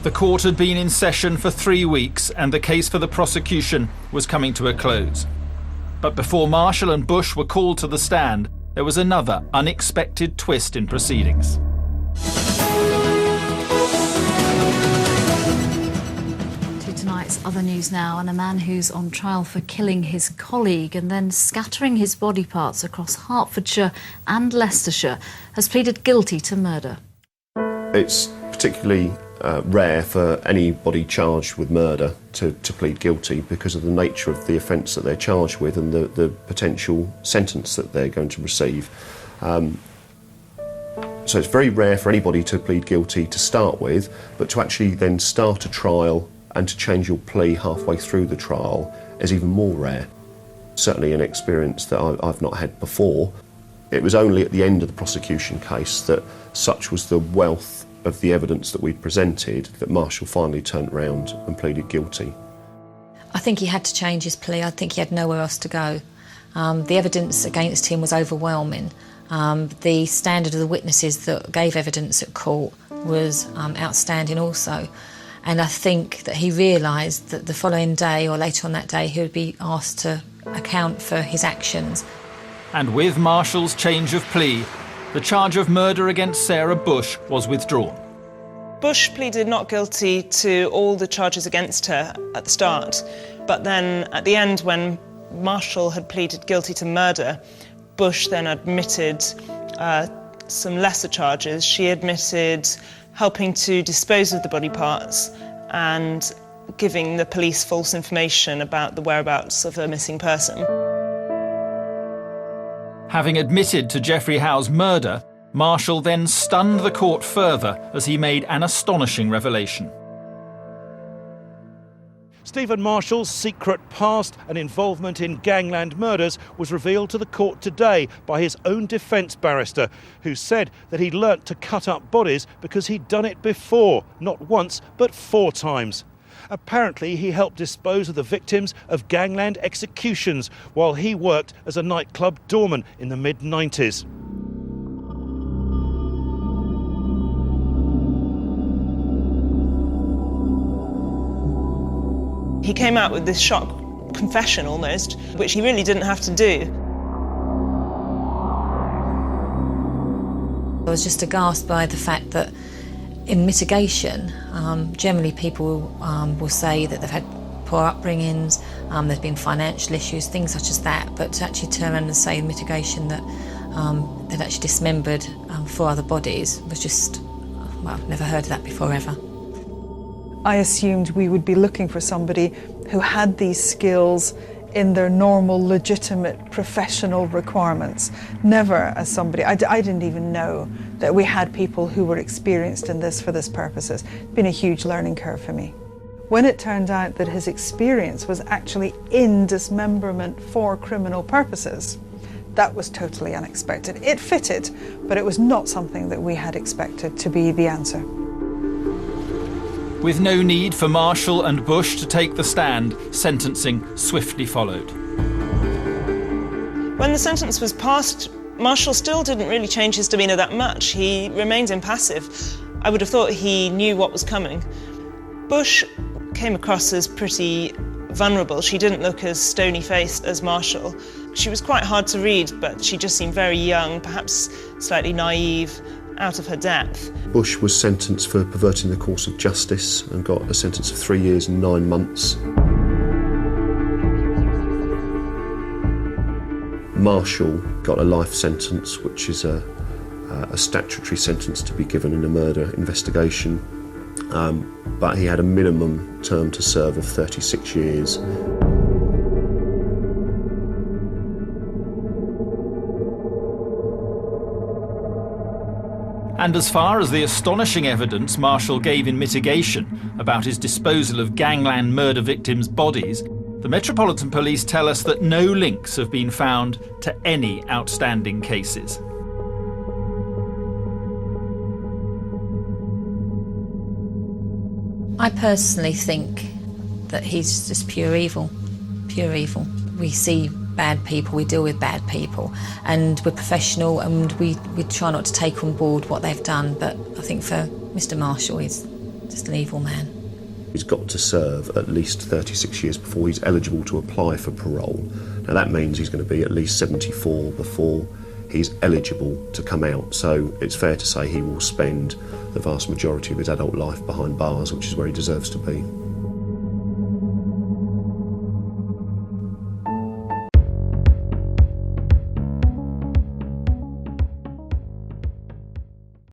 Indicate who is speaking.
Speaker 1: The court had been in session for 3 weeks and the case for the prosecution was coming to a close. But before Marshall and Bush were called to the stand, there was another unexpected twist in proceedings.
Speaker 2: To tonight's other news now, and a man who's on trial for killing his colleague and then scattering his body parts across Hertfordshire and Leicestershire has pleaded guilty to murder.
Speaker 3: It's particularly rare for anybody charged with murder to plead guilty because of the nature of the offence that they're charged with and the potential sentence that they're going to receive. So it's very rare for anybody to plead guilty to start with, but to actually then start a trial and to change your plea halfway through the trial is even more rare. Certainly an experience that I've not had before. It was only at the end of the prosecution case that such was the wealth of the evidence that we'd presented that Marshall finally turned around and pleaded guilty.
Speaker 4: I think he had to change his plea. I think he had nowhere else to go. The evidence against him was overwhelming. The standard of the witnesses that gave evidence at court was outstanding also. And I think that he realised that the following day or later on that day he would be asked to account for his actions.
Speaker 1: And with Marshall's change of plea, the charge of murder against Sarah Bush was withdrawn.
Speaker 5: Bush pleaded not guilty to all the charges against her at the start, but then at the end, when Marshall had pleaded guilty to murder, Bush then admitted some lesser charges. She admitted helping to dispose of the body parts and giving the police false information about the whereabouts of a missing person.
Speaker 1: Having admitted to Geoffrey Howe's murder, Marshall then stunned the court further as he made an astonishing revelation.
Speaker 6: Stephen Marshall's secret past and involvement in gangland murders was revealed to the court today by his own defence barrister, who said that he'd learnt to cut up bodies because he'd done it before, not once but 4 times. Apparently, he helped dispose of the victims of gangland executions while he worked as a nightclub doorman in the mid-90s.
Speaker 5: He came out with this shock confession almost, which he really didn't have to do.
Speaker 4: I was just aghast by the fact that in mitigation, generally people will say that they've had poor upbringings, there's been financial issues, things such as that, but to actually turn around and say in mitigation that they'd actually dismembered 4 other bodies was just, well, never heard of that before ever.
Speaker 7: I assumed we would be looking for somebody who had these skills in their normal, legitimate, professional requirements. Never as somebody, I didn't even know that we had people who were experienced in this for this purposes. It's been a huge learning curve for me. When it turned out that his experience was actually in dismemberment for criminal purposes, that was totally unexpected. It fitted, but it was not something that we had expected to be the answer.
Speaker 1: With no need for Marshall and Bush to take the stand, sentencing swiftly followed.
Speaker 5: When the sentence was passed, Marshall still didn't really change his demeanour that much. He remained impassive. I would have thought he knew what was coming. Bush came across as pretty vulnerable. She didn't look as stony-faced as Marshall. She was quite hard to read, but she just seemed very young, perhaps slightly naive, out of her depth.
Speaker 3: Bush was sentenced for perverting the course of justice and got a sentence of 3 years and 9 months. Marshall got a life sentence, which is a statutory sentence to be given in a murder investigation, but he had a minimum term to serve of 36 years.
Speaker 1: And as far as the astonishing evidence Marshall gave in mitigation about his disposal of gangland murder victims' bodies, the Metropolitan Police tell us that no links have been found to any outstanding cases.
Speaker 4: I personally think that he's just pure evil, pure evil. We see bad people, we deal with bad people, and we're professional and we try not to take on board what they've done, but I think for Mr. Marshall, he's Just an evil man.
Speaker 3: He's got to serve at least 36 years before he's eligible to apply for parole. Now that means he's going to be at least 74 before he's eligible to come out. So it's fair to say he will spend the vast majority of his adult life behind bars, which is where he deserves to be.